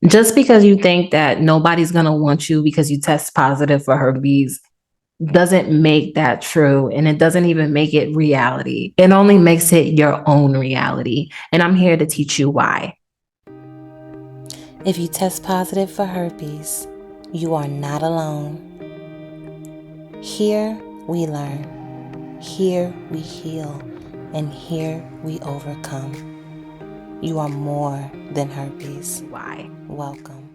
Just because you think that nobody's going to want you because you test positive for herpes doesn't make that true, and it doesn't even make it reality. It only makes it your own reality. And I'm here to teach you why. If you test positive for herpes, you are not alone. Here we learn, here we heal, and here we overcome. You are more than herpes. Why? Welcome.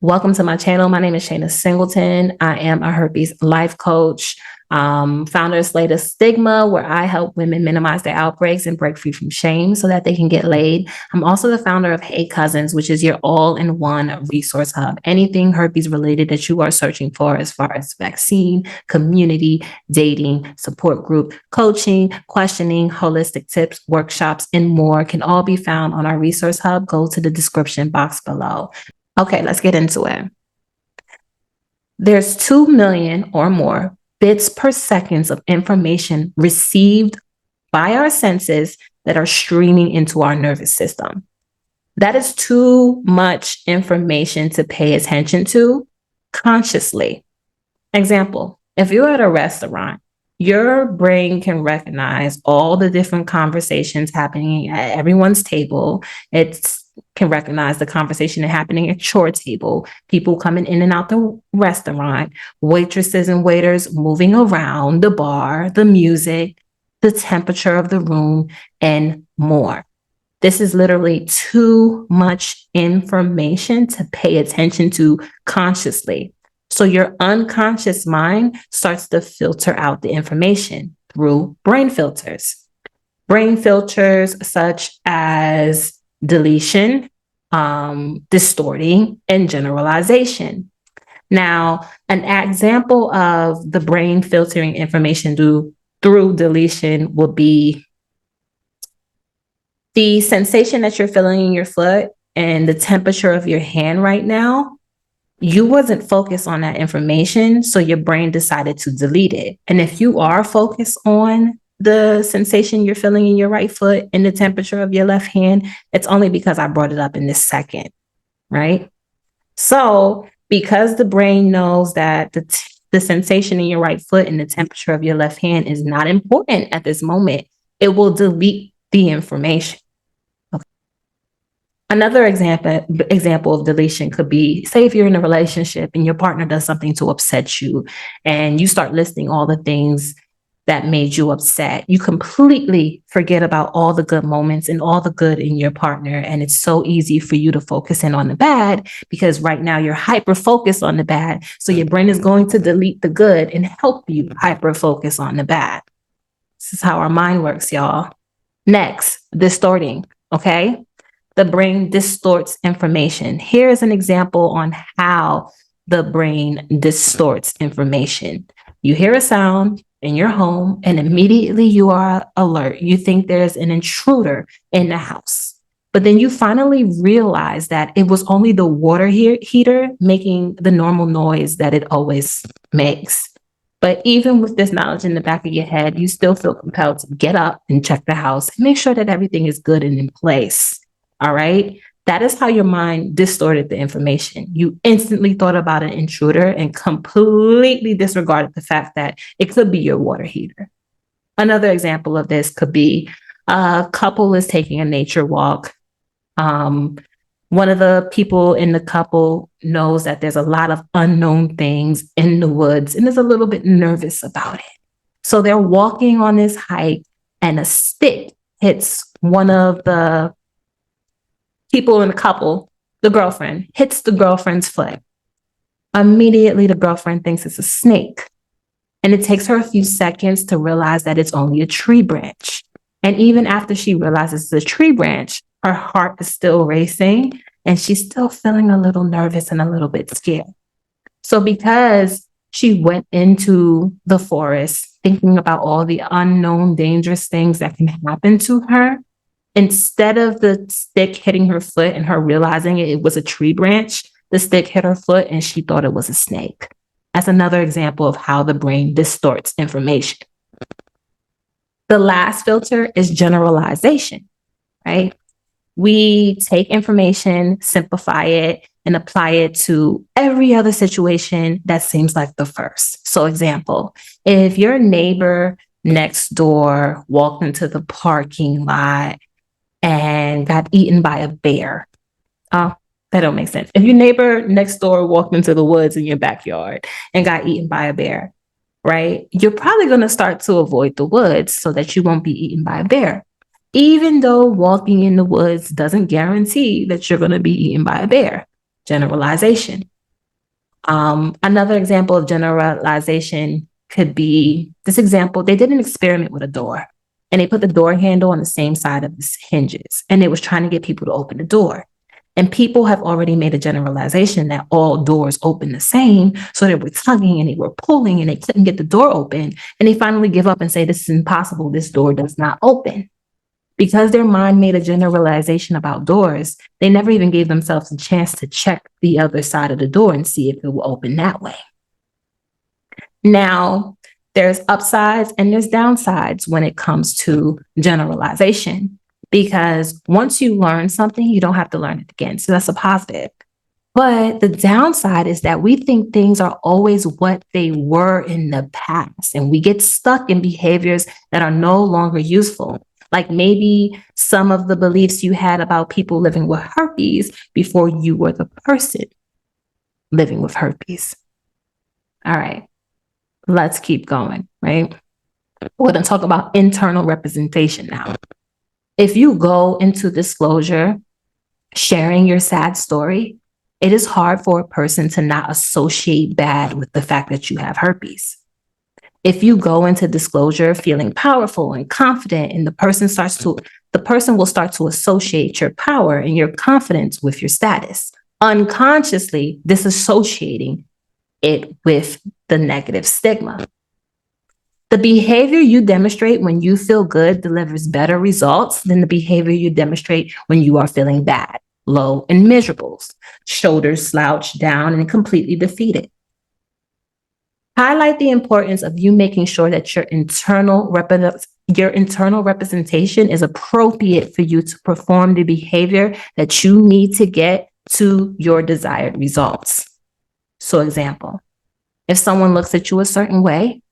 Welcome to my channel. My name is Shayna Singleton. I am a herpes life coach, founder of Stigma, where I help women minimize their outbreaks and break free from shame so that they can get laid. I'm also the founder of Hey Cousins, which is your all-in-one resource hub. Anything herpes related that you are searching for as far as vaccine, community, dating, support group, coaching, questioning, holistic tips, workshops, and more can all be found on our resource hub. Go to the description box below. Okay, let's get into it. There's 2 million or more bits per second of information received by our senses that are streaming into our nervous system. That is too much information to pay attention to consciously. Example, if you're at a restaurant, your brain can recognize all the different conversations happening at everyone's table. It can recognize the conversation happening at your table, people coming in and out the restaurant, waitresses and waiters moving around the bar, the music, the temperature of the room, and more. This is literally too much information to pay attention to consciously. So your unconscious mind starts to filter out the information through brain filters. Brain filters such as deletion, distorting, and generalization. Now, an example of the brain filtering information through deletion will be the sensation that you're feeling in your foot and the temperature of your hand right now. You wasn't focused on that information, so your brain decided to delete it. And if you are focused on the sensation you're feeling in your right foot and the temperature of your left hand, it's only because I brought it up in this second, right? So because the brain knows that the sensation in your right foot and the temperature of your left hand is not important at this moment, it will delete the information. Another example of deletion could be, say if you're in a relationship and your partner does something to upset you and you start listing all the things that made you upset. You completely forget about all the good moments and all the good in your partner. And it's so easy for you to focus in on the bad because right now you're hyper focused on the bad. So your brain is going to delete the good and help you hyper focus on the bad. This is how our mind works, y'all. Next, distorting, okay? The brain distorts information. Here is an example on how the brain distorts information. You hear a sound in your home and immediately you are alert. You think there's an intruder in the house. But then you finally realize that it was only the water heater making the normal noise that it always makes. But even with this knowledge in the back of your head, you still feel compelled to get up and check the house and make sure that everything is good and in place. All right. That is how your mind distorted the information. You instantly thought about an intruder and completely disregarded the fact that it could be your water heater. Another example of this could be a couple is taking a nature walk. One of the people in the couple knows that there's a lot of unknown things in the woods and is a little bit nervous about it. So they're walking on this hike and a stick hits one of the people in the couple, the girlfriend, hits the girlfriend's foot. Immediately, the girlfriend thinks it's a snake. And it takes her a few seconds to realize that it's only a tree branch. And even after she realizes it's a tree branch, her heart is still racing and she's still feeling a little nervous and a little bit scared. So because she went into the forest thinking about all the unknown dangerous things that can happen to her, instead of the stick hitting her foot and her realizing it was a tree branch, the stick hit her foot and she thought it was a snake. That's another example of how the brain distorts information. The last filter is generalization, right? We take information, simplify it, and apply it to every other situation that seems like the first. So example, if your neighbor next door walked into the parking lot and got eaten by a bear. Oh, that don't make sense. If your neighbor next door walked into the woods in your backyard and got eaten by a bear, right? You're probably going to start to avoid the woods so that you won't be eaten by a bear. Even though walking in the woods doesn't guarantee that you're going to be eaten by a bear. Generalization. Another example of generalization could be this example. They did an experiment with a door and they put the door handle on the same side of the hinges and it was trying to get people to open the door. And people have already made a generalization that all doors open the same. So they were tugging and they were pulling and they couldn't get the door open. And they finally give up and say, this is impossible. This door does not open. Because their mind made a generalization about doors, they never even gave themselves a chance to check the other side of the door and see if it will open that way. Now, there's upsides and there's downsides when it comes to generalization, because once you learn something, you don't have to learn it again. So that's a positive. But the downside is that we think things are always what they were in the past, and we get stuck in behaviors that are no longer useful. Like maybe some of the beliefs you had about people living with herpes before you were the person living with herpes. All right, let's keep going, right? We're going to talk about internal representation now. If you go into disclosure, sharing your sad story, it is hard for a person to not associate bad with the fact that you have herpes. If you go into disclosure feeling powerful and confident, and the person will start to associate your power and your confidence with your status, unconsciously disassociating it with the negative stigma. The behavior you demonstrate when you feel good delivers better results than the behavior you demonstrate when you are feeling bad, low, and miserable, shoulders slouched down and completely defeated. Highlight the importance of you making sure that your internal representation is appropriate for you to perform the behavior that you need to get to your desired results. So example, if someone looks at you a certain way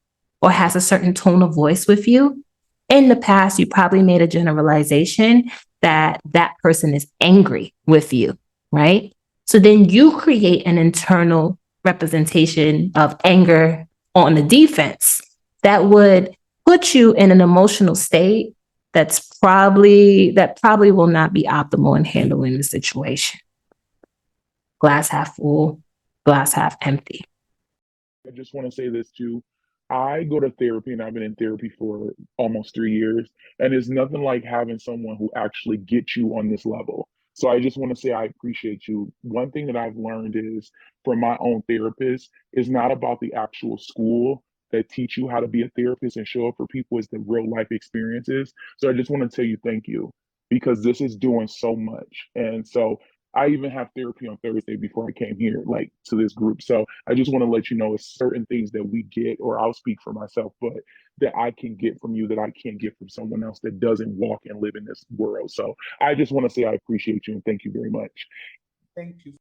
or has a certain tone of voice with you, in the past, you probably made a generalization that that person is angry with you, right? So then you create an internal representation of anger on the defense that would put you in an emotional state that probably will not be optimal in handling the situation. Glass half full, glass half empty. I just want to say this too. I go to therapy and I've been in therapy for almost 3 years, and it's nothing like having someone who actually gets you on this level. So I just want to say I appreciate you. One thing that I've learned is from my own therapist is not about the actual school that teach you how to be a therapist and show up for people, is the real life experiences. So I just want to tell you thank you because this is doing so much. And so I even have therapy on Thursday before I came here, like to this group. So I just want to let you know it's certain things that we get, or I'll speak for myself, but that I can get from you that I can't get from someone else that doesn't walk and live in this world. So I just want to say I appreciate you and thank you very much. Thank you.